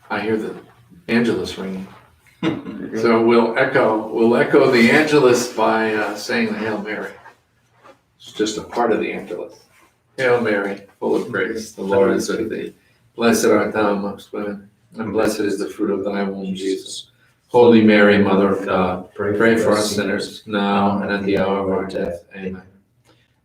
I hear the Angelus ringing. So we'll echo the Angelus by saying the Hail Mary. It's just a part of the Angelus. Hail Mary, full of grace, the Lord is with thee. Blessed art thou amongst women, and blessed is the fruit of thy womb, Jesus. Holy Mary, Mother of God, pray for us sinners, now and at the hour of our death. Amen.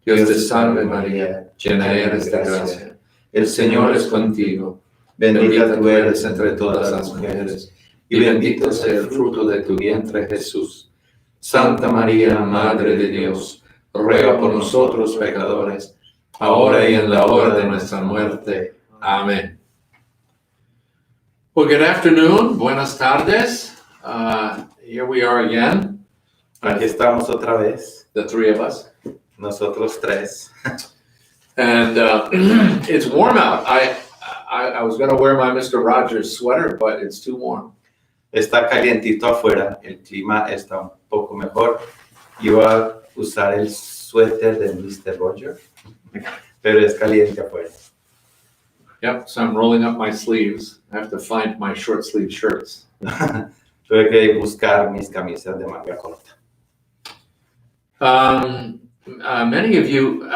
Dios te salve María, llena eres de gracia. El Señor es contigo. Bendita tú eres entre todas las mujeres, y bendito sea el fruto de tu vientre, Jesús. Santa María, Madre de Dios, ruega por nosotros pecadores, ahora y en la hora de nuestra muerte. Amén. Well, good afternoon. Buenas tardes. Here we are again. Aquí estamos otra vez, The three of us. nosotros tres. And it's warm out. I was going to wear my Mr. Rogers sweater, but it's too warm. Está calientito afuera, el clima está un poco mejor. Iba a usar el suéter de Mr. Roger, pero es caliente afuera. Yep, so I'm rolling up my sleeves. I have to find my short sleeve shirts. Tuve que buscar mis camisas de manga corta. Many of you,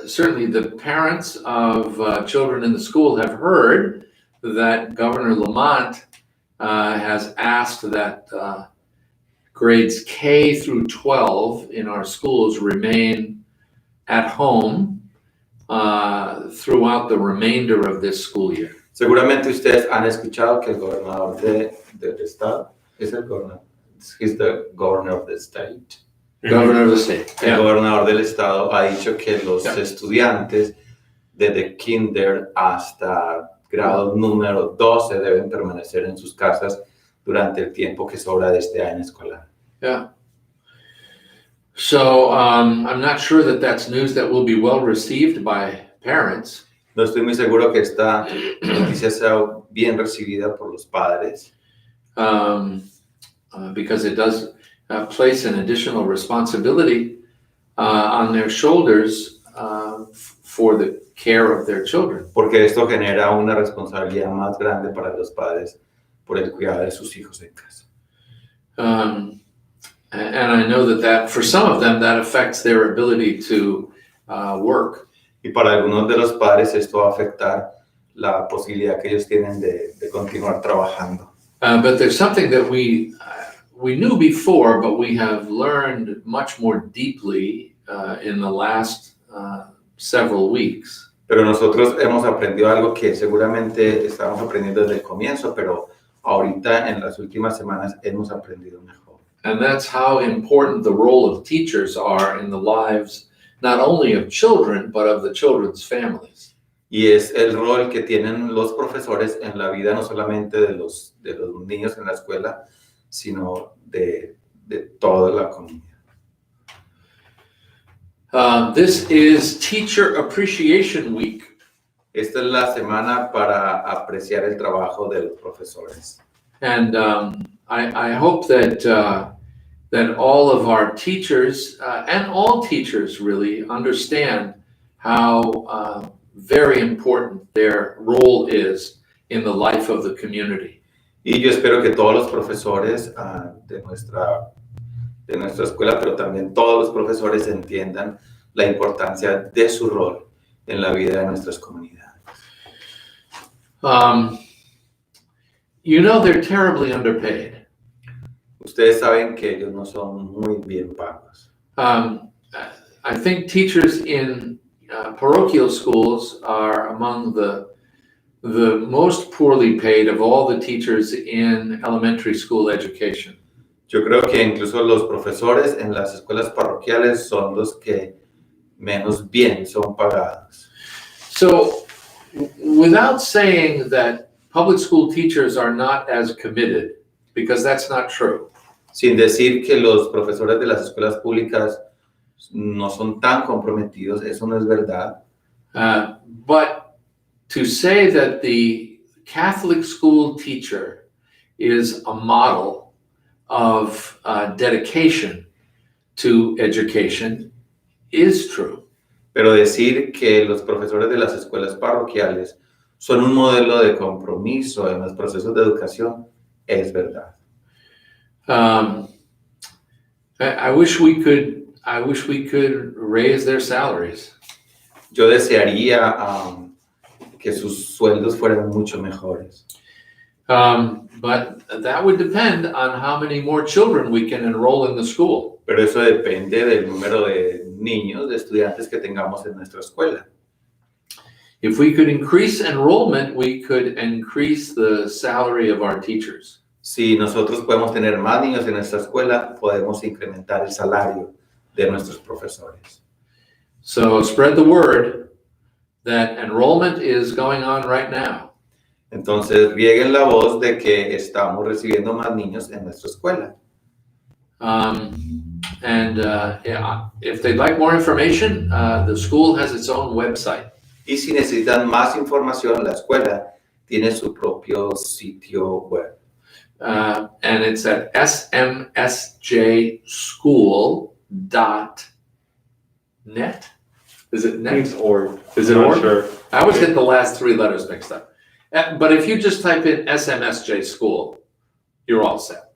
certainly the parents of children in the school, have heard that Governor Lamont has asked that grades K through 12 in our schools remain at home throughout the remainder of this school year. Seguramente ustedes han escuchado que el gobernador del estado es el gobernador. He's the governor of the state. Governor of the state. El gobernador del estado ha dicho que los estudiantes desde kinder hasta grado número 12 deben permanecer en sus casas durante el tiempo que sobra de este año escolar. Yeah. So I'm not sure that that's news that will be well received by parents. No estoy muy seguro que esta noticia sea bien recibida por los padres. Because it does place an additional responsibility on their shoulders for the care of their children. Porque esto genera una responsabilidad más grande para los padres por el cuidado de sus hijos en casa. And I know that for some of them that affects their ability to work. Y para algunos de los padres esto va a afectar la posibilidad que ellos tienen de continuar trabajando. But there's something that we knew before, but we have learned much more deeply in the last several weeks. Pero nosotros hemos aprendido algo que seguramente estábamos aprendiendo desde el comienzo, pero ahorita en las últimas semanas hemos aprendido mejor. And that's how important the role of teachers are in the lives not only of children, but of the children's families. Y es el rol que tienen los profesores en la vida, no solamente de los niños en la escuela, sino de toda la comunidad. This is Teacher Appreciation Week. Esta es la semana para apreciar el trabajo de los profesores. And I hope that all of our teachers, and all teachers really, understand how very important their role is in the life of the community. Y yo espero que todos los profesores de nuestra escuela, pero también todos los profesores entiendan la importancia de su rol en la vida de nuestras comunidades. You know they're terribly underpaid. Ustedes saben que ellos no son muy bien pagos. I think teachers in parochial schools are among the most poorly paid of all the teachers in elementary school education. Yo creo que incluso los profesores en las escuelas parroquiales son los que menos bien son pagados. So, without saying that public school teachers are not as committed, because that's not true. Sin decir que los profesores de las escuelas públicas no son tan comprometidos, eso no es verdad. But to say that the Catholic school teacher is a model of dedication to education is true. Pero decir que los profesores de las escuelas parroquiales son un modelo de compromiso en los procesos de educación, es verdad. I wish we could raise their salaries. Yo desearía que sus sueldos fueran mucho mejores. But that would depend on how many more children we can enroll in the school. Pero eso depende del número de niños, de estudiantes que tengamos en nuestra escuela. If we could increase enrollment, we could increase the salary of our teachers. Si nosotros podemos tener más niños en nuestra escuela, podemos incrementar el salario de nuestros profesores. So spread the word that enrollment is going on right now. Entonces, rieguen la voz de que estamos recibiendo más niños en nuestra escuela. If they'd like more information, the school has its own website. Y si necesitan más información, la escuela tiene su propio sitio web. And it's at smsjschool.net. Is it net? It's org. Is it I'm not org? sure. I always get the last three letters mixed up. But if you just type in SMSJ School, you're all set.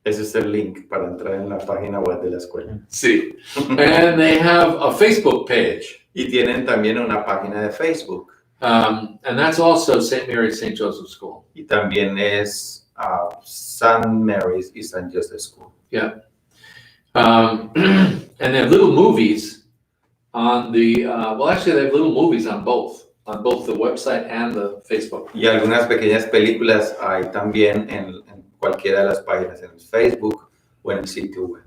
Ese es el link para entrar en la página web de la escuela. See. And they have a Facebook page. Y tienen también una página de Facebook. And that's also St. Mary's St. Joseph School. Y también es St. Mary's y St. Joseph School. Yeah. And they have little movies on the, actually they have little movies on both the website and the Facebook. Y algunas pequeñas películas hay también en cualquiera de las páginas, en el Facebook o en el sitio web.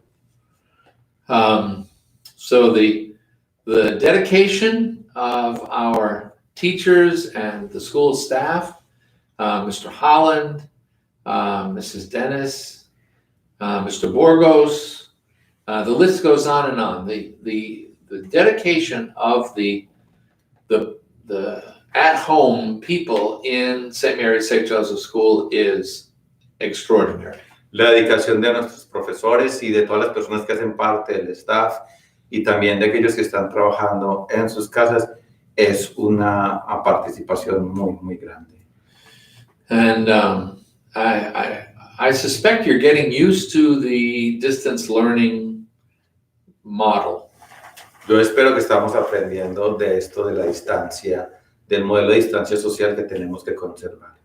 So the dedication of our teachers and the school staff, Mr. Holland, Mrs. Dennis, Mr. Borgos, the list goes on and on. The dedication of the at-home people in St. Mary's St. Joseph School is extraordinary. La dedicación de nuestros profesores y de todas las personas que hacen parte del staff y también de aquellos que están trabajando en sus casas es una participación muy, muy grande. And I suspect you're getting used to the distance learning model. Yo espero que estamos aprendiendo de esto de la distancia, del modelo de distancia social que tenemos que conservar.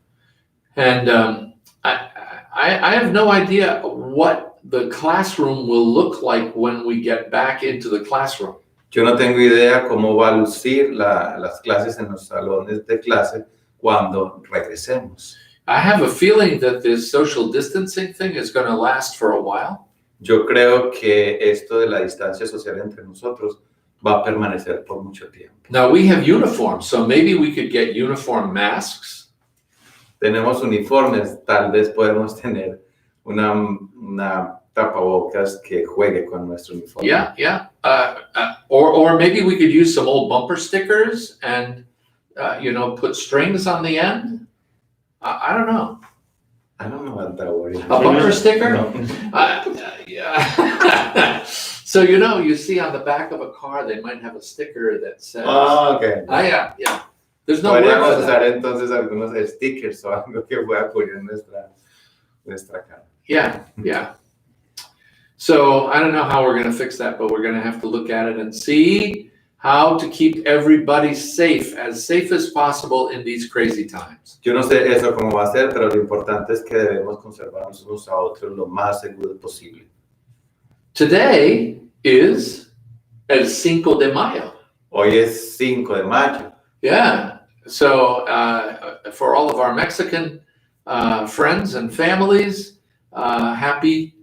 And I have no idea what the classroom will look like when we get back into the classroom. Yo no tengo idea cómo va a lucir las clases en los salones de clase cuando regresemos. I have a feeling that this social distancing thing is going to last for a while. Yo creo que esto de la distancia social entre nosotros va a permanecer por mucho tiempo. Now we have uniforms, so maybe we could get uniform masks. Tenemos uniformes, tal vez podemos tener una tapabocas que juegue con nuestro uniforme. Yeah. Or maybe we could use some old bumper stickers and put strings on the end. I don't know. I don't know what that word is. A bumper sticker? No. Yeah. So you see on the back of a car they might have a sticker that says. Oh, okay. Yeah. There's no word Podríamos for usar that. entonces algunos stickers o algo que pueda poner en nuestra cara. Yeah. So I don't know how we're going to fix that, but we're going to have to look at it and see how to keep everybody safe as possible in these crazy times. Yo no sé eso cómo va a ser, pero lo importante es que debemos conservarnos unos a otros lo más seguro posible. Today is el 5 de Mayo. Hoy es 5 de mayo. Yeah. So for all of our Mexican friends and families, happy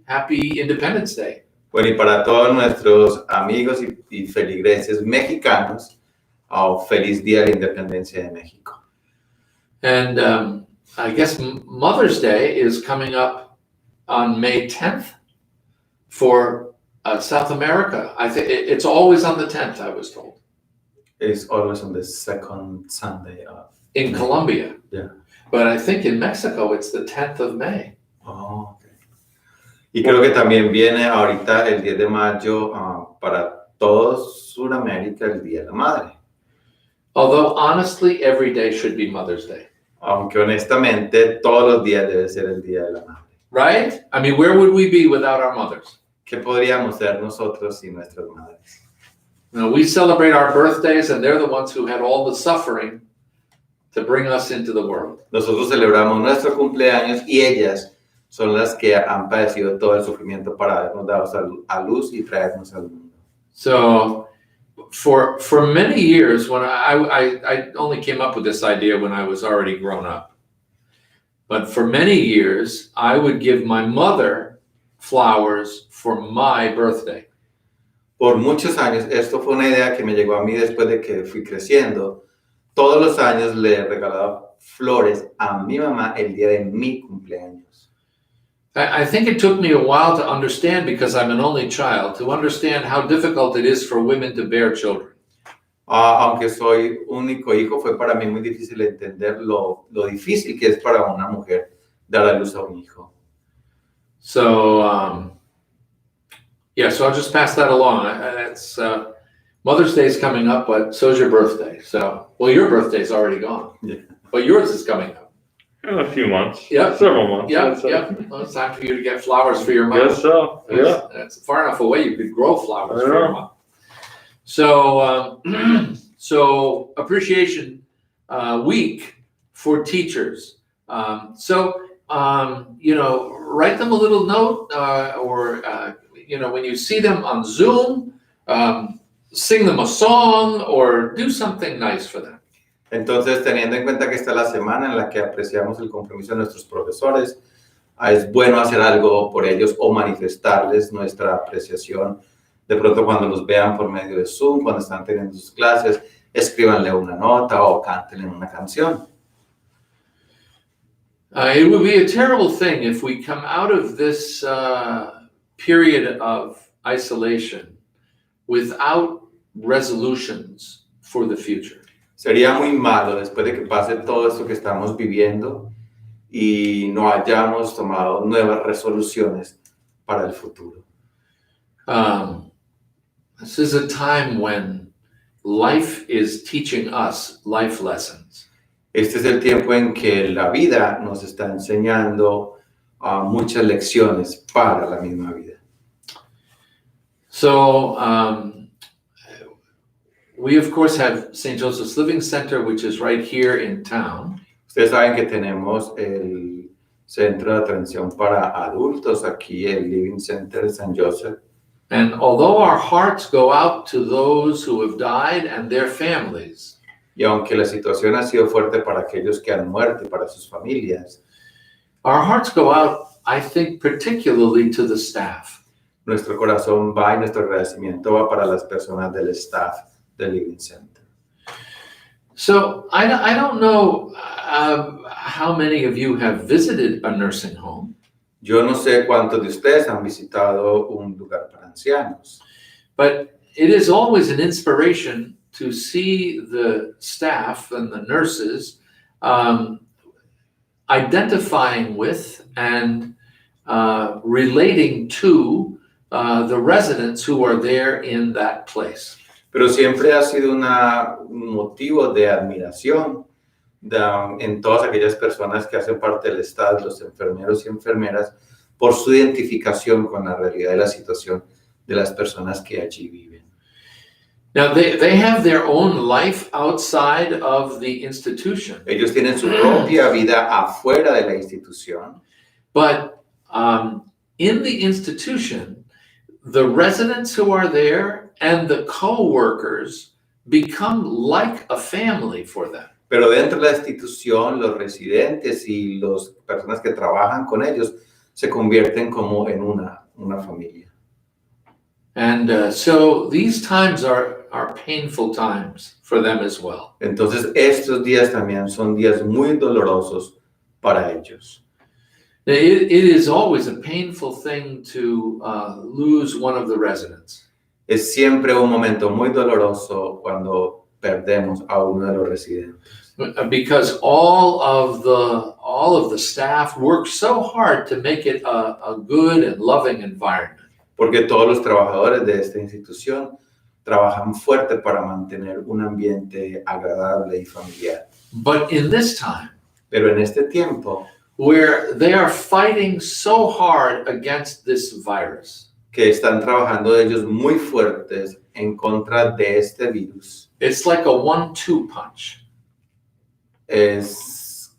Independence Day. Bueno, y para todos nuestros amigos y feligreses mexicanos, feliz Día de la Independencia de México. And I guess Mother's Day is coming up on May 10th for South America. I think it's always on the 10th, I was told. It's always on the second Sunday of In May. Colombia. Yeah. But I think in Mexico it's the 10th of May. Oh, okay. Y creo que también viene ahorita el 10 de mayo para todo Sudamérica, el Día de la Madre. Although honestly, every day should be Mother's Day, Aunque honestamente todos los días debe ser el Día de la Madre. right? I mean, where would we be without our mothers? ¿Qué podríamos ser nosotros sin nuestras madres? You know, we celebrate our birthdays, and they're the ones who had all the suffering to bring us into the world. Nosotros celebramos nuestro cumpleaños y ellas son las que han padecido todo el sufrimiento para habernos dado a luz y traernos al mundo. So for many years, when I only came up with this idea when I was already grown up, but for many years, I would give my mother flowers for my birthday. Por muchos años, esto fue una idea que me llegó a mí después de que fui creciendo. Todos los años le regalaba flores a mi mamá el día de mi cumpleaños. I think it took me a while to understand, because I'm an only child, to understand how difficult it is for women to bear children. Aunque soy único hijo, fue para mí muy difícil entender lo difícil que es para una mujer dar a luz a un hijo. So, so I'll just pass that along. It's Mother's Day is coming up, but so's your birthday. So, well, your birthday's already gone, but yours is coming up. In a few months. Yep. Several months. Yep. Well, it's time for you to get flowers for your mom. Guess so. Yeah. That's far enough away you could grow flowers I for your know. mom. So, so Appreciation Week for teachers. Write them a little note, or when you see them on Zoom, sing them a song or do something nice for them. Entonces, teniendo en cuenta que esta es la semana en la que apreciamos el compromiso de nuestros profesores, es bueno hacer algo por ellos o manifestarles nuestra apreciación. De pronto, cuando los vean por medio de Zoom, cuando están teniendo sus clases, escríbanle una nota o cántenle una canción. It would be a terrible thing if we come out of this period of isolation without resolutions for the future. Sería muy malo después de que pase todo esto que estamos viviendo y no hayamos tomado nuevas resoluciones para el futuro. This is a time when life is teaching us life lessons. Este es el tiempo en que la vida nos está enseñando muchas lecciones para la misma vida. So, we of course have St. Joseph's Living Center, which is right here in town. Ustedes saben que tenemos el centro de atención para adultos aquí, el Living Center de San Joseph. And although our hearts go out to those who have died and their families, Y aunque la situación ha sido fuerte para aquellos que han muerto y para sus familias, our hearts go out, I think, particularly to the staff. Nuestro corazón va y nuestro agradecimiento va para las personas del staff del Living Center. So I don't know how many of you have visited a nursing home. Yo no sé cuántos de ustedes han visitado un lugar para ancianos, But it is always an inspiration to see the staff and the nurses identifying with and relating to the residents who are there in that place. pero siempre ha sido un motivo de admiración en todas aquellas personas que hacen parte del staff, los enfermeros y enfermeras, por su identificación con la realidad de la situación de las personas que allí viven. Now, they have their own life outside of the institution, Ellos tienen su propia vida afuera de la institución, but in the institution, the residents who are there and the co-workers become like a family for them. pero dentro de la institución, los residentes y las personas que trabajan con ellos se convierten como en una familia. And so these times are painful times for them as well. Entonces, estos días también son días muy dolorosos para ellos. It is always a painful thing to lose one of the residents. Es siempre un momento muy doloroso cuando perdemos a uno de los residentes. Because all of the staff work so hard to make it a good and loving environment. Porque todos los trabajadores de esta institución trabajan fuerte para mantener un ambiente agradable y familiar. But in this time, Pero en este tiempo where they are fighting so hard against this virus, que están trabajando ellos muy fuertes en contra de este virus, it's like a 1-2 punch. es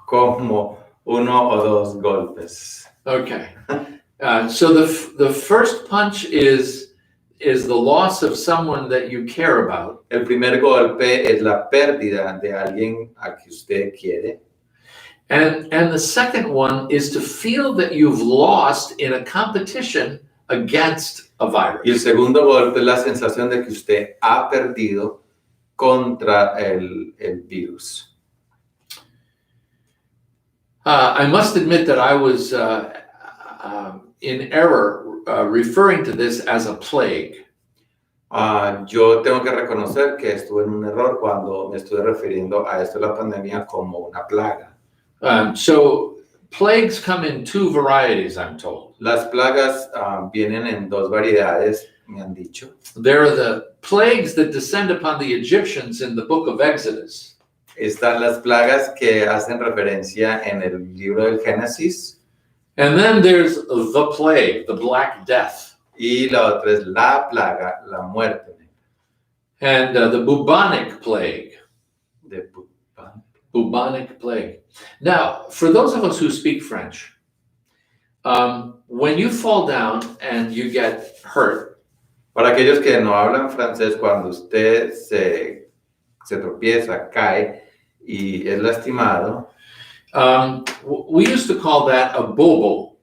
como uno o dos golpes. Okay. So the first punch is the loss of someone that you care about. El primer golpe es la pérdida de alguien a que usted quiere. And the second one is to feel that you've lost in a competition against a virus. Y el segundo golpe es la sensación de que usted ha perdido contra el virus. I must admit that I was in error referring to this as a plague. Yo tengo que reconocer que estuve en un error cuando me estuve refiriendo a esto de la pandemia como una plaga. So plagues come in 2 varieties, I'm told. Las plagas vienen en 2 variedades, me han dicho. There are the plagues that descend upon the Egyptians in the book of Exodus. Están las plagas que hacen referencia en el libro del Génesis. And then there's the plague, the Black Death. Y la otra es la plaga, la muerte. And the bubonic plague. De Bubonic plague. Now, for those of us who speak French, when you fall down and you get hurt, Para aquellos que no hablan francés, cuando usted se tropieza, cae y es lastimado, we used to call that a bobo.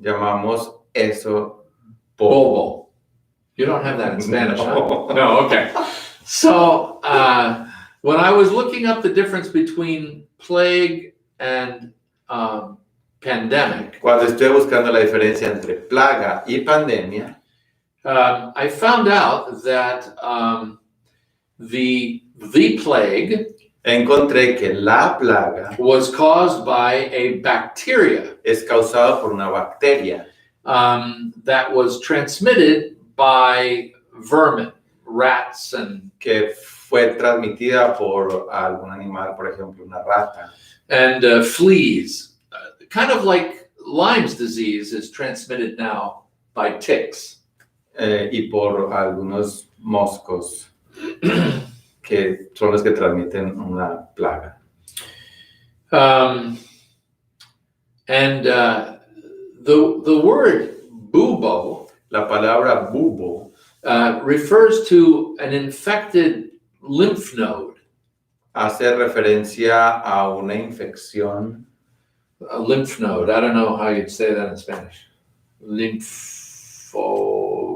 llamamos eso Bobo. You don't have that in Spanish, huh? No. No, okay. So when I was looking up the difference between plague and pandemic, Cuando estoy buscando la diferencia entre plaga y pandemia, I found out that the plague encontré que la plaga was caused by a bacteria es causada por una bacteria that was transmitted by vermin, rats, and que fue transmitida por algún animal, por ejemplo, una rata. Fleas, kind of like Lyme's disease is transmitted now by ticks. Y por algunos moscos que son los que transmiten una plaga. The word bubo La palabra bubo refers to an infected lymph node. hace referencia a una infección. A lymph node. I don't know how you'd say that in Spanish. Lympho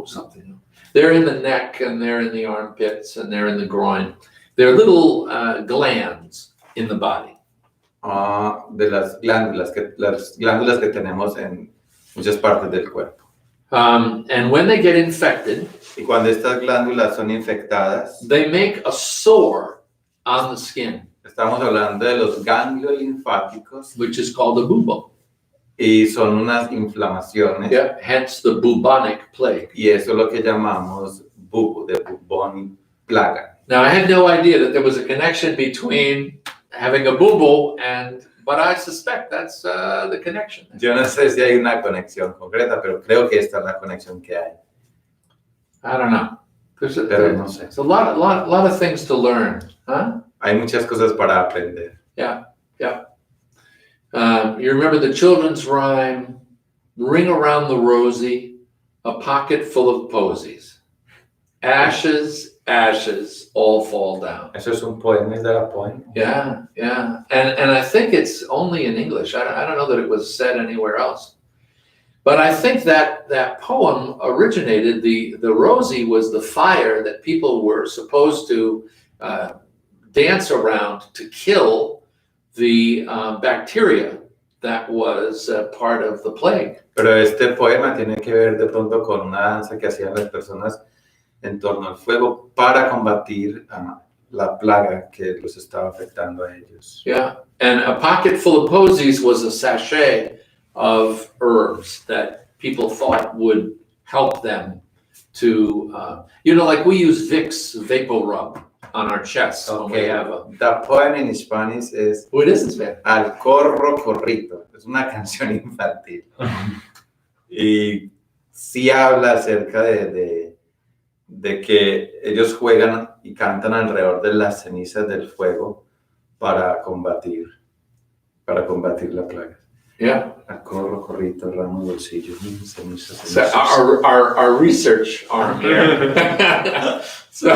something. They're in the neck and they're in the armpits and they're in the groin. They're little glands in the body. De las glándulas que tenemos en muchas partes del cuerpo. And when they get infected, Y cuando estas glándulas son infectadas, they make a sore on the skin, estamos hablando de los ganglios linfáticos which is called a bubo. y son unas inflamaciones. Yeah, hence the bubonic plague. Y eso es lo que llamamos bubo, de bubón, plaga. Now, I had no idea that there was a connection between having a bubo but I suspect that's the connection. Yo no sé si hay una conexión concreta, pero creo que esta es la conexión que hay. I don't know. There's No sé. a lot of things to learn, huh? Hay muchas cosas para aprender. Yeah. You remember the children's rhyme, ring around the rosy, a pocket full of posies. Ashes, ashes, all fall down. Eso es un poema, is that a poem? Yeah. And I think it's only in English. I don't know that it was said anywhere else. But I think that poem originated, the rosy was the fire that people were supposed to dance around to kill the bacteria that was part of the plague. Pero este poema tiene que ver de pronto con una danza que hacían las personas en torno al fuego para combatir la plaga que los estaba afectando a ellos. Yeah, and a pocket full of posies was a sachet of herbs that people thought would help them like we use Vicks Vapor Rub on our chests when we Okay, have a. the poem in Spanish es What is this, man? Al corro corrito. Es una canción infantil. Y sí habla acerca de que ellos juegan y cantan alrededor de las cenizas del fuego para combatir la plaga. Yeah. Al corro corrito, ramo bolsillo, cenizas, So cenizas. our research arm here. So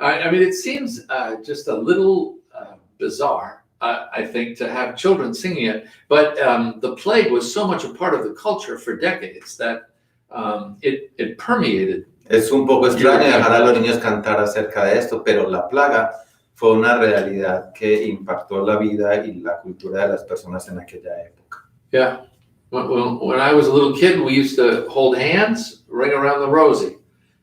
I mean, it seems just a little bizarre, I think, to have children singing it. But the plague was so much a part of the culture for decades that it permeated. Es un poco extraño dejar a los niños cantar acerca de esto, pero la plaga fue una realidad que impactó la vida y la cultura de las personas en aquella época. Yeah. When I was a little kid, we used to hold hands, ring around the rosy,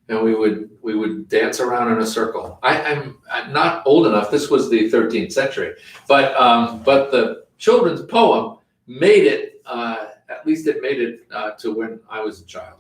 and we would dance around in a circle. I'm not old enough. This was the 13th century, but the children's poem made it. At least it made it to when I was a child.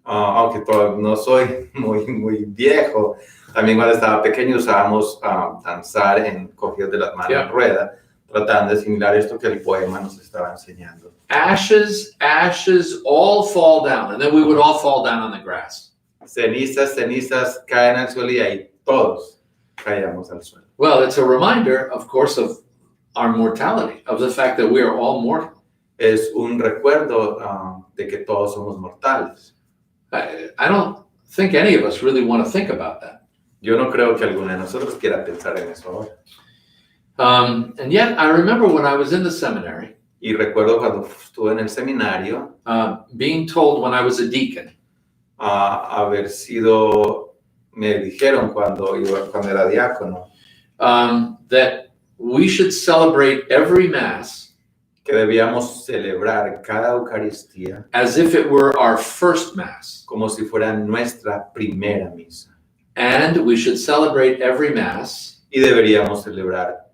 Aunque no soy muy viejo, también cuando estaba pequeño usábamos danzar cogidos de las manos en rueda, tratando de asimilar esto que el poema nos estaba enseñando. Ashes, ashes, all fall down, and then we would all fall down on the grass. Cenizas, cenizas caen al suelo y ahí todos caíamos al suelo. Well, it's a reminder, of course, of our mortality, of the fact that we are all mortal. Es un recuerdo de que todos somos mortales. I don't think any of us really want to think about that. Yo no creo que alguno de nosotros quiera pensar en eso ahora. And yet, I remember when I was in the seminary. Y recuerdo cuando estuve en el seminario. Being told when I was a deacon. Me dijeron cuando era diácono. That we should celebrate every Mass. Que debíamos celebrar cada Eucaristía as if it were our first Mass. Como si fuera nuestra primera misa. And we should celebrate every Mass. Y deberíamos celebrar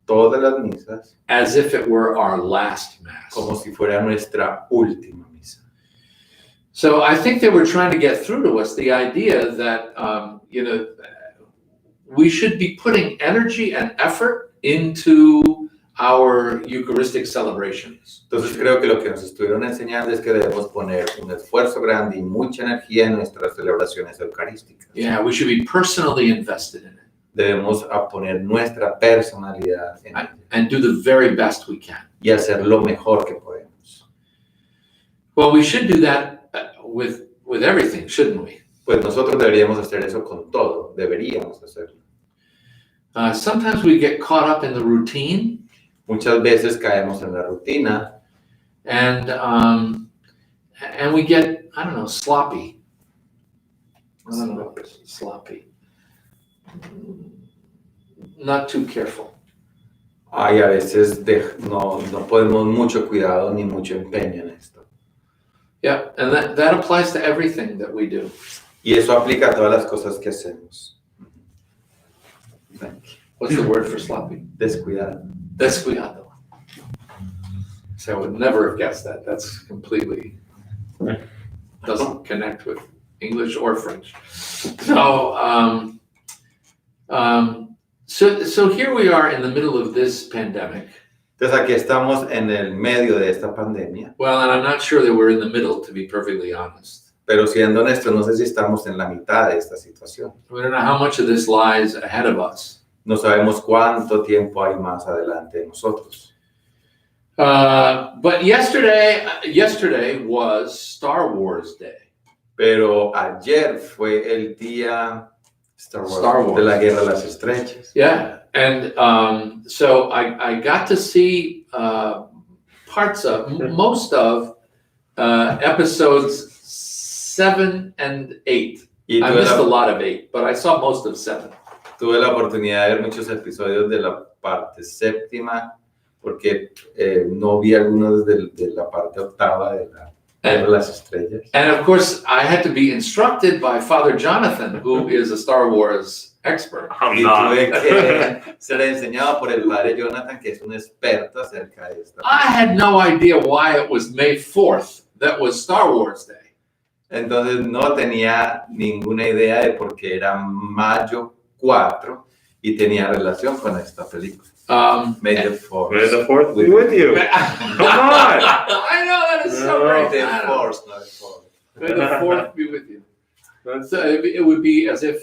todas las misas as if it were our last Mass. Como si fuera nuestra última misa. So I think they were trying to get through to us the idea that we should be putting energy and effort into our Eucharistic celebrations. Entonces creo que lo que nos estuvieron enseñando es que debemos poner un esfuerzo grande y mucha energía en nuestras celebraciones eucarísticas. Yeah, we should be personally invested in it. Debemos poner nuestra personalidad en ella. And do the very best we can. Y hacer lo mejor que podemos. Well, we should do that with everything, shouldn't we? Pues nosotros deberíamos hacer eso con todo. Deberíamos hacerlo. Sometimes we get caught up in the routine. Muchas veces caemos en la rutina. And we get, I don't know, sloppy. Sloppy. Not too careful. Hay a veces no ponemos mucho cuidado ni mucho empeño en esto. Yeah, and that applies to everything that we do. Y eso aplica a todas las cosas que hacemos. What's the word for sloppy? Descuidado. Descuidado. So I would never have guessed that. That's completely doesn't connect with English or French. So so here we are in the middle of this pandemic. Entonces aquí estamos en el medio de esta pandemia. Well, and I'm not sure that we're in the middle, to be perfectly honest. Pero siendo honestos, no sé si estamos en la mitad de esta situación. We don't know how much of this lies ahead of us. No sabemos cuánto tiempo hay más adelante de nosotros. But yesterday was Star Wars Day. Pero ayer fue el día Star Wars. De la Guerra de las Estrellas. Yeah, and so I got to see parts of, most of episodes 7 and 8. I missed a lot of 8, but I saw most of 7. Tuve la oportunidad de ver muchos episodios de la parte séptima, porque no vi algunos de la parte octava de la Guerra de las Estrellas. And of course, I had to be instructed by Father Jonathan, who is a Star Wars expert. Y tuve que ser enseñado por el Padre Jonathan, que es un experto acerca de esto. I had no idea why it was May 4th that was Star Wars Day. Entonces no tenía ninguna idea de por qué era mayo 4 y tenía relación con esta película. May the Force. May the fourth be with you. Come on. I know, that is so No. great. The I know. Force, not the Force. May the fourth be with you. That's So it would be as if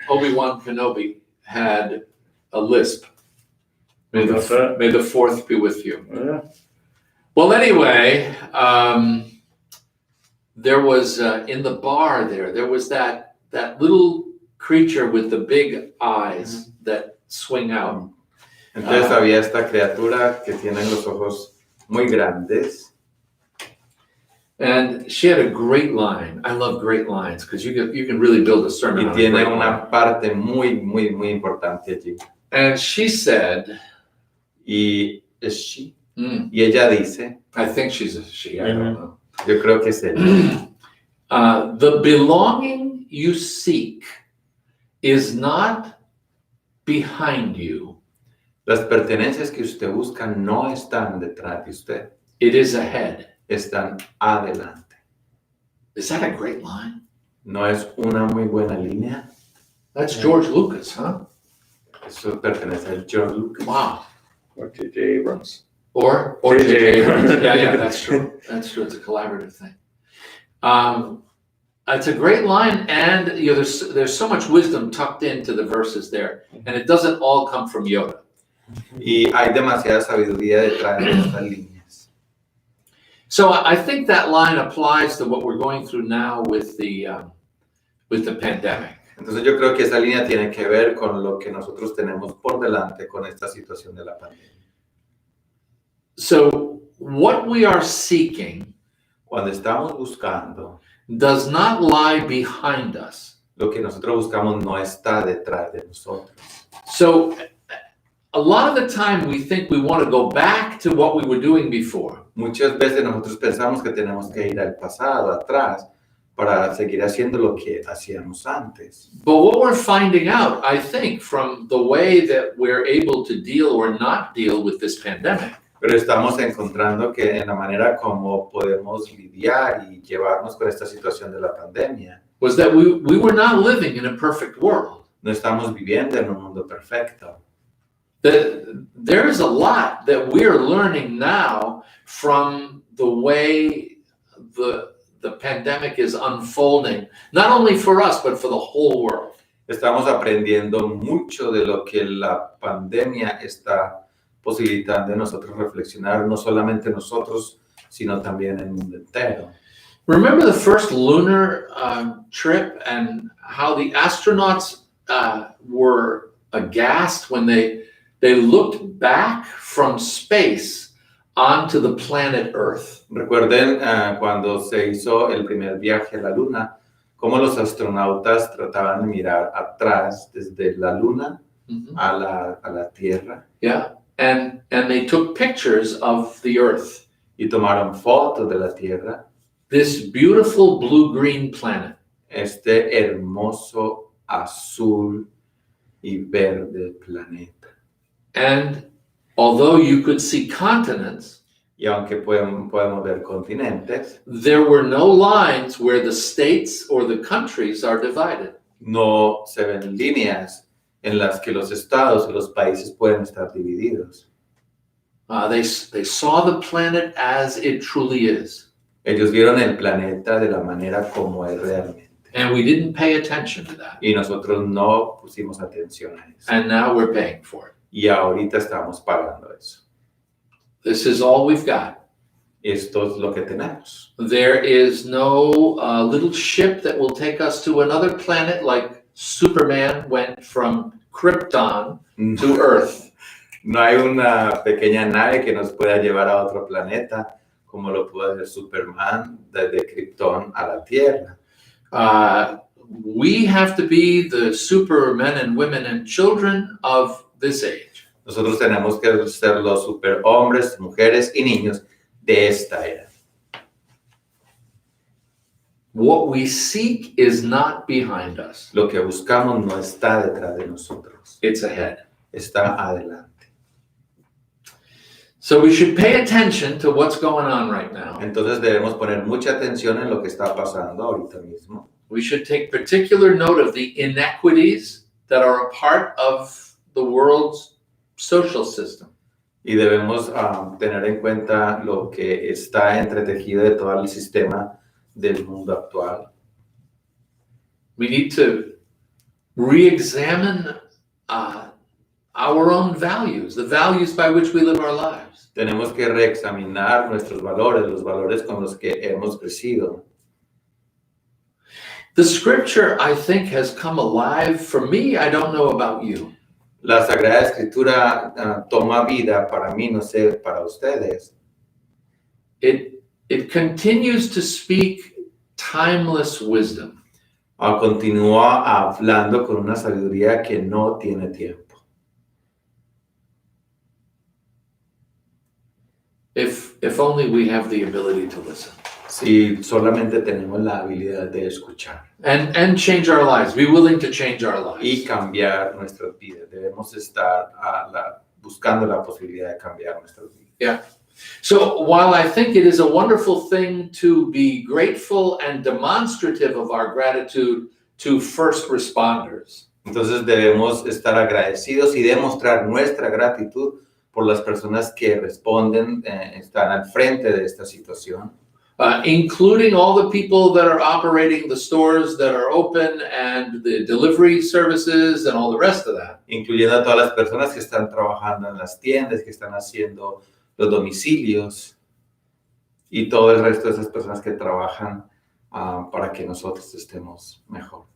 Obi-Wan Kenobi had a lisp. May What's that? may the fourth be with you. yeah. Well, anyway, there was in the bar there was that little creature with the big eyes that swing out. Entonces había esta criatura que tiene los ojos muy grandes. And she had a great line. I love great lines because you can really build a sermon Y on a tiene great una line. parte muy, muy, muy importante allí. And she said, Y es she. mm, Y ella dice, I think she's a she, I don't know. yo creo que es ella. The belonging you seek is not behind you, Las pertenencias que usted busca no están detrás de usted, it is ahead. están adelante. Is that a great line? ¿No es una muy buena línea? That's George Lucas, huh? Eso pertenece a George Lucas. Wow. Or J.J. Abrams. Or J.J. J.J. Abrams. Abrams. Yeah, that's true. That's true. It's a collaborative thing. It's a great line, and there's so much wisdom tucked into the verses there, and it doesn't all come from Yoda. Y hay demasiada sabiduría detrás de estas líneas. So I think that line applies to what we're going through now with the pandemic. Entonces yo creo que esa línea tiene que ver con lo que nosotros tenemos por delante con esta situación de la pandemia. So what we are seeking Cuando estamos buscando, does not lie behind us. lo que nosotros buscamos no está detrás de nosotros. So a lot of the time we think we want to go back to what we were doing before. Muchas veces nosotros pensamos que tenemos que ir al pasado, atrás, para seguir haciendo lo que hacíamos antes. But what we're finding out, I think, from the way that we're able to deal or not deal with this pandemic, Pero estamos encontrando que en la manera como podemos lidiar y llevarnos con esta situación de la pandemia, was that we were not living in a perfect world. no estamos viviendo en un mundo perfecto. That there is a lot that we're learning now from the way the pandemic is unfolding, not only for us, but for the whole world. Estamos aprendiendo mucho de lo que la pandemia está posibilitando de nosotros reflexionar, no solamente nosotros, sino también el mundo entero. Remember the first lunar trip and how the astronauts were aghast when they looked back from space onto the planet Earth. Recuerden cuando se hizo el primer viaje a la Luna, cómo los astronautas trataban de mirar atrás desde la Luna Mm-hmm. a la Tierra. Yeah, and they took pictures of the Earth, Y tomaron fotos de la Tierra, this beautiful blue-green planet. este hermoso azul y verde planeta. And although you could see continents, Y aunque podemos ver continentes, there were no lines where the states or the countries are divided. no se ven líneas en las que los estados y los países pueden estar divididos. They saw the planet as it truly is, Ellos vieron el planeta de la manera como es realmente. and we didn't pay attention to that. Y nosotros no pusimos atención a eso. And now we're paying for it. Y ahorita estamos pagando eso. This is all we've got. Esto es lo que tenemos. There is no little ship that will take us to another planet like Superman went from Krypton to Earth. No hay una pequeña nave que nos pueda llevar a otro planeta como lo pudo hacer Superman desde Krypton a la Tierra. We have to be the supermen and women and children of this age. Nosotros tenemos que ser los superhombres, mujeres y niños de esta era. What we seek is not behind us. Lo que buscamos no está detrás de nosotros, It's ahead. está adelante. So we should pay attention to what's going on right now. Entonces debemos poner mucha atención en lo que está pasando ahorita mismo. We should take particular note of the inequities that are a part of the world's social system. Y debemos tener en cuenta lo que está entretejido de todo el sistema del mundo actual. We need to re-examine our own values, the values by which we live our lives. Tenemos que reexaminar nuestros valores, los valores con los que hemos crecido. The scripture, I think, has come alive for me. I don't know about you. La Sagrada Escritura toma vida para mí, no sé, para ustedes. It continues to speak timeless wisdom. Continúa hablando con una sabiduría que no tiene tiempo. If only we have the ability to listen. Si solamente tenemos la habilidad de escuchar. And change our lives. Be willing to change our lives. Y cambiar nuestras vidas. Debemos estar buscando la posibilidad de cambiar nuestras vidas. Yeah. So while I think it is a wonderful thing to be grateful and demonstrative of our gratitude to first responders, Entonces debemos estar agradecidos y demostrar nuestra gratitud por las personas que responden, están al frente de esta situación. including all the people that are operating the stores that are open and the delivery services and all the rest of that. Incluyendo a todas las personas que están trabajando en las tiendas, que están haciendo los domicilios y todo el resto de esas personas que trabajan para que nosotros estemos mejor.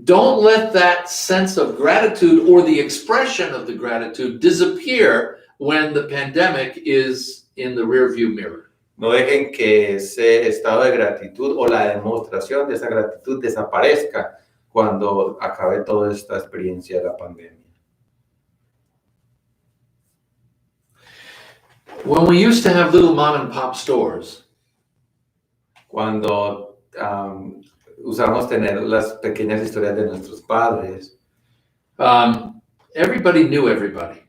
Don't let that sense of gratitude or the expression of the gratitude disappear when the pandemic is in the rearview mirror. No dejen que ese estado de gratitud o la demostración de esa gratitud desaparezca cuando acabe toda esta experiencia de la pandemia. When we used to have little mom and pop stores, Cuando usamos tener las pequeñas historias de nuestros padres, everybody knew everybody.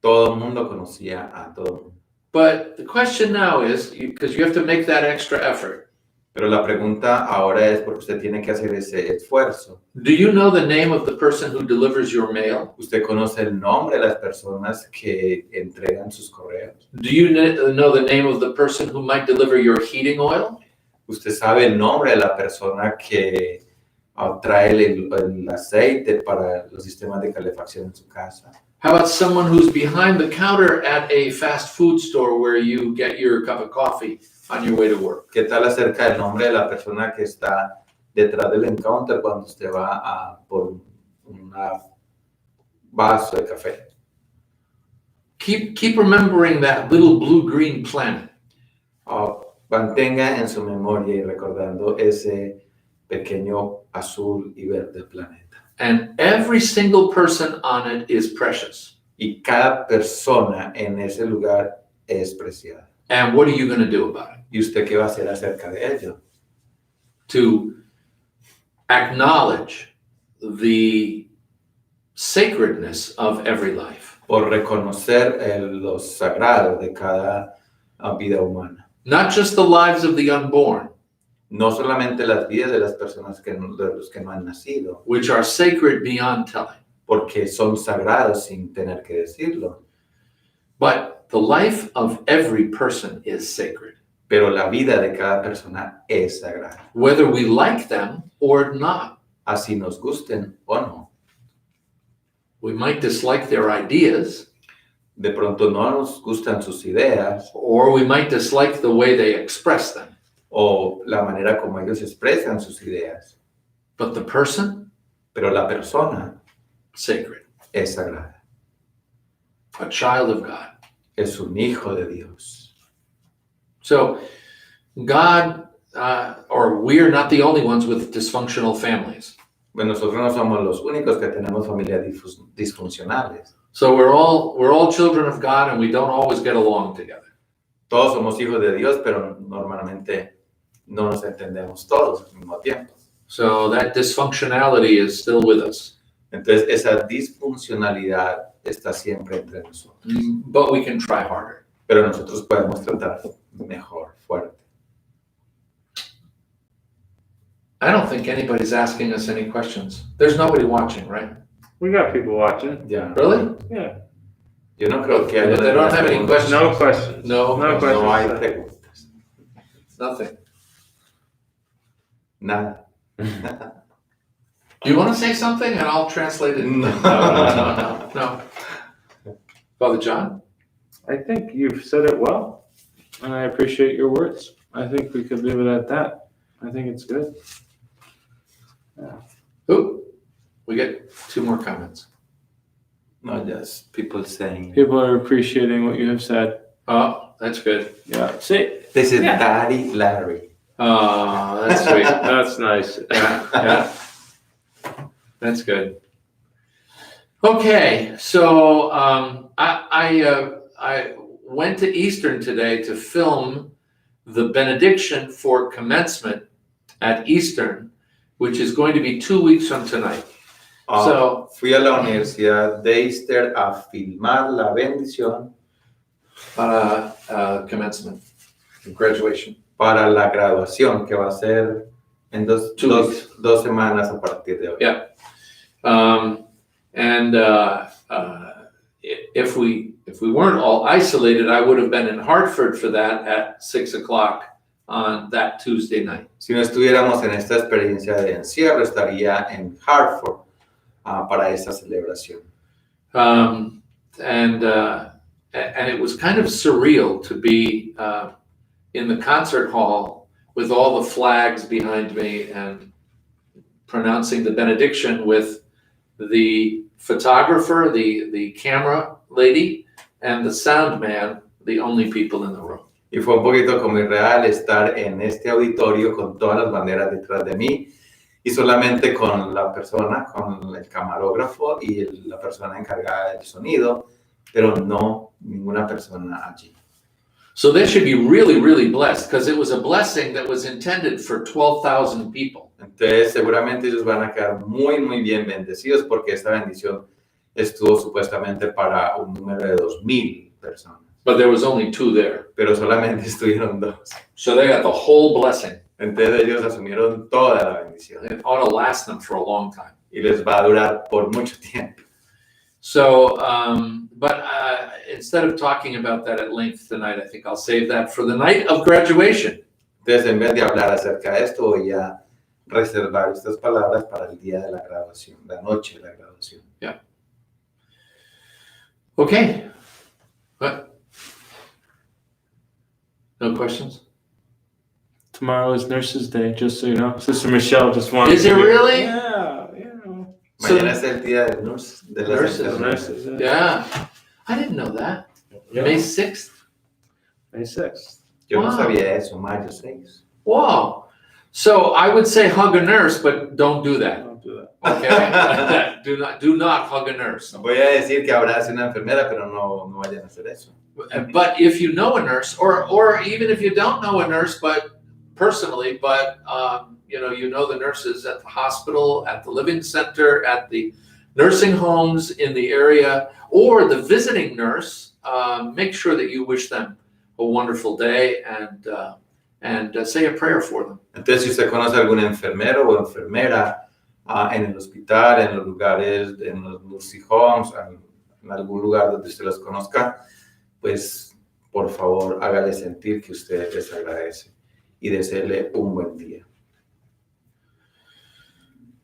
todo el mundo conocía a todo el mundo. But the question now is, because you have to make that extra effort, Pero la pregunta ahora es porque usted tiene que hacer ese esfuerzo. do you know the name of the person who delivers your mail? ¿Usted conoce el nombre de las personas que entregan sus correos? Do you know the name of the person who might deliver your heating oil? ¿Usted sabe el nombre de la persona que trae el aceite para los sistemas de calefacción en su casa? How about someone who's behind the counter at a fast food store where you get your cup of coffee on your way to work? ¿Qué tal acerca del nombre de la persona que está detrás del encounter cuando usted va por un vaso de café? Keep remembering that little blue-green planet. Mantenga en su memoria y recordando ese pequeño azul y verde planeta. And every single person on it is precious. Y cada persona en ese lugar es preciada. And what are you going to do about it? ¿Y usted qué va a hacer acerca de ello? To acknowledge the sacredness of every life. Por reconocer lo sagrado de cada vida humana. Not just the lives of the unborn, No solamente las vidas de las personas de los que no han nacido, which are sacred beyond telling, porque son sagrados sin tener que decirlo, but the life of every person is sacred, pero la vida de cada persona es sagrada, whether we like them or not. así nos gusten o no. We might dislike their ideas, De pronto no nos gustan sus ideas or we might dislike the way they express them, o la manera como ellos expresan sus ideas, but the person, pero la persona sacred, es sagrada, a child of God. es un hijo de Dios. So God, or we're not the only ones with dysfunctional families. Bueno, nosotros no somos los únicos que tenemos familias disfuncionales. So we're all children of God, and we don't always get along together. Todos somos hijos de Dios, pero normalmente no nos entendemos todos al mismo tiempo. So that dysfunctionality is still with us. Entonces, esa disfuncionalidad está siempre entre nosotros. But we can try harder. Pero nosotros podemos tratar mejor, fuerte. I don't think anybody's asking us any questions. There's nobody watching, right? We got people watching. Ya. Really? Yeah. Yo no creo que haya They don't have any questions. No questions. No questions. No hay preguntas. Nothing. Nada. Do you want to say something and I'll translate it? No. No. Father John? I think you've said it well, and I appreciate your words. I think we could leave it at that. I think it's good. Ooh, we get 2 more comments. No, just people saying. People are appreciating what you have said. Oh, that's good. Yeah. See, This is Yeah. Daddy Larry. Oh, that's sweet. that's nice. Yeah. That's good. Okay, so I went to Eastern today to film the benediction for commencement at Eastern, which is going to be 2 weeks from tonight. So Fui a la Universidad de Easter a filmar la bendición para commencement, graduation. para la graduación que va a ser en dos semanas a partir de hoy. Yeah. And if we weren't all isolated, I would have been in Hartford for that at 6 o'clock on that Tuesday night. Si no estuviéramos en esta experiencia de encierro, estaría en Hartford para esta celebración. And it was kind of surreal to be in the concert hall with all the flags behind me and pronouncing the benediction with the photographer, the camera lady, and the sound man, the only people in the room. Y fue un poquito como irreal estar en este auditorio con todas las banderas detrás de mí y solamente con la persona, con el camarógrafo y la persona encargada del sonido, pero no ninguna persona allí. So they should be really, really blessed because it was a blessing that was intended for 12,000 people. Entonces seguramente ellos van a quedar muy, muy bien bendecidos porque esta bendición estuvo supuestamente para un número de 2,000 personas. But there was only 2 there. Pero solamente estuvieron 2. So they got the whole blessing. Entonces ellos asumieron toda la bendición. It ought to last them for a long time. Y les va a durar por mucho tiempo. So, but instead of talking about that at length tonight, I think I'll save that for the night of graduation. Entonces, en vez de hablar acerca de esto, voy a reservar estas palabras para el día de la graduación, la noche de la graduación. Yeah. Okay. What? No questions? Tomorrow is Nurses Day, just so you know. Sister Michelle just wanted Is it really? Yeah. So- Mañana es el día de las Nurses, enfermeras. Yeah. I didn't know that. Yeah. May 6th? May 6th. Yo no Wow. sabía eso, mayo 6. Wow. So I would say hug a nurse, but don't do that. Don't do that. Okay? do not hug a nurse. Voy a decir que abrace una enfermera, pero no vayan a hacer eso. But if you know a nurse, or even if you don't know a nurse, but personally, but you know the nurses at the hospital, at the living center, at the nursing homes in the area, or the visiting nurse, make sure that you wish them a wonderful day and say a prayer for them. Entonces, si usted conoce a algún enfermero o enfermera en el hospital, en los lugares, en los nursing homes, en algún lugar donde usted los conozca, pues por favor hágale sentir que usted les agradece y desearle un buen día.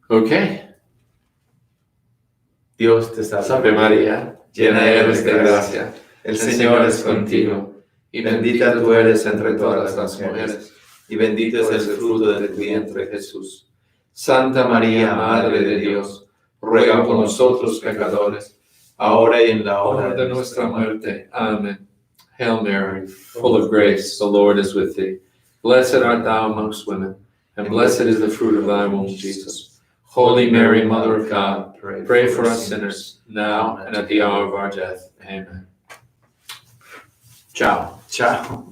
Okay. Dios te salve, Salve María, llena eres de gracia. El Señor es contigo, y bendita tú eres entre todas las mujeres, y bendito es el fruto de tu vientre, Jesús. Santa María, Madre de Dios, ruega por nosotros pecadores, ahora y en la hora hora de nuestra muerte. Amen. Hail Mary, full of grace, the Lord is with thee. Blessed art thou amongst women, and blessed is the fruit of thy womb, Jesus. Holy Mary, Mother of God, pray for us sinners, now and at the hour of our death. Amen. Ciao. Chao.